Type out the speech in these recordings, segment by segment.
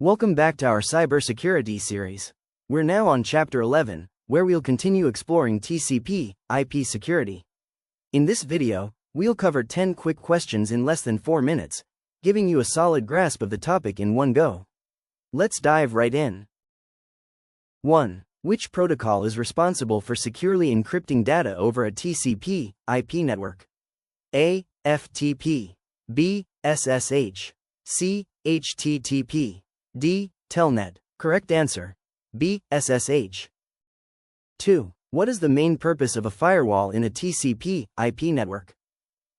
Welcome back to our cybersecurity series. We're now on Chapter 11, where we'll continue exploring TCP, IP security. In this video, we'll cover 10 quick questions in less than 4 minutes, giving you a solid grasp of the topic in one go. Let's dive right in. 1. Which protocol is responsible for securely encrypting data over a TCP, IP network? A. FTP. B. SSH. C. HTTP. D. Telnet. Correct answer. B. SSH. 2. What is the main purpose of a firewall in a TCP, IP network?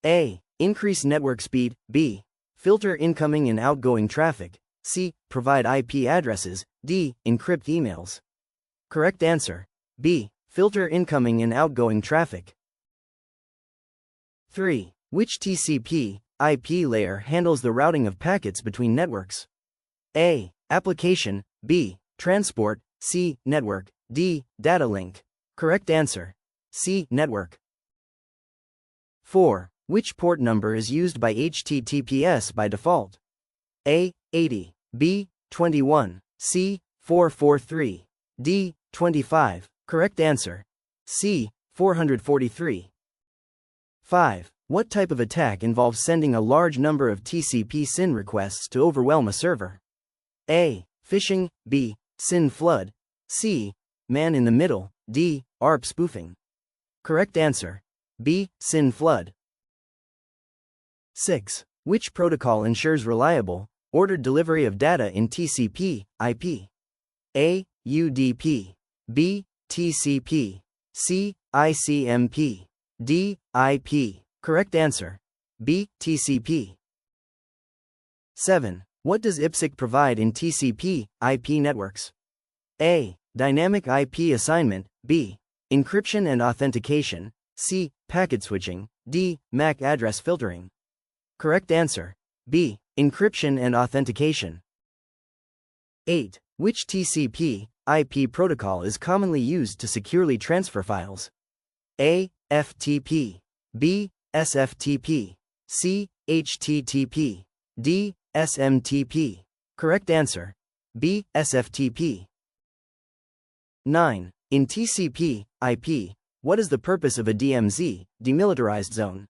A. Increase network speed. B. Filter incoming and outgoing traffic. C. Provide IP addresses. D. Encrypt emails. Correct answer. B. Filter incoming and outgoing traffic. 3. Which TCP, IP layer handles the routing of packets between networks? A. Application. B. Transport. C. Network. D. Data link. Correct answer. C. Network. 4. Which port number is used by HTTPS by default? A. 80. B. 21. C. 443. D. 25. Correct answer. C. 443. 5. What type of attack involves sending a large number of TCP SYN requests to overwhelm a server? A. Phishing. B. SYN flood. C. Man in the middle. D. ARP spoofing. Correct answer. B. SYN flood. 6. Which protocol ensures reliable, ordered delivery of data in TCP, IP? A. UDP. B. TCP. C. ICMP. D. IP. Correct answer. B. TCP. 7. What does IPsec provide in TCP, IP networks? A. Dynamic IP assignment. B. Encryption and authentication. C. Packet switching. D. MAC address filtering. Correct answer. B. Encryption and authentication. 8. Which TCP, IP protocol is commonly used to securely transfer files? A. FTP. B. SFTP. C. HTTP. D. SMTP. Correct answer. B. SFTP. 9. In TCP, IP, what is the purpose of a DMZ, demilitarized zone?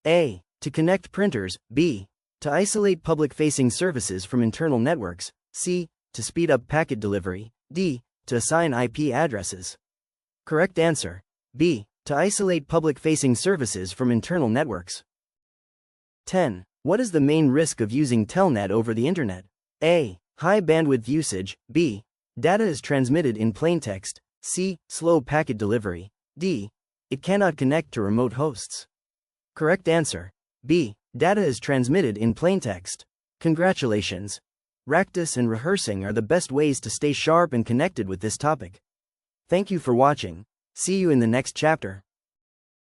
A. To connect printers. B. To isolate public-facing services from internal networks. C. To speed up packet delivery. D. To assign IP addresses. Correct answer. B. To isolate public-facing services from internal networks. 10. What is the main risk of using Telnet over the Internet? A. High bandwidth usage. B. Data is transmitted in plaintext. C. Slow packet delivery. D. It cannot connect to remote hosts. Correct answer. B. Data is transmitted in plaintext. Congratulations. Practice and rehearsing are the best ways to stay sharp and connected with this topic. Thank you for watching. See you in the next chapter.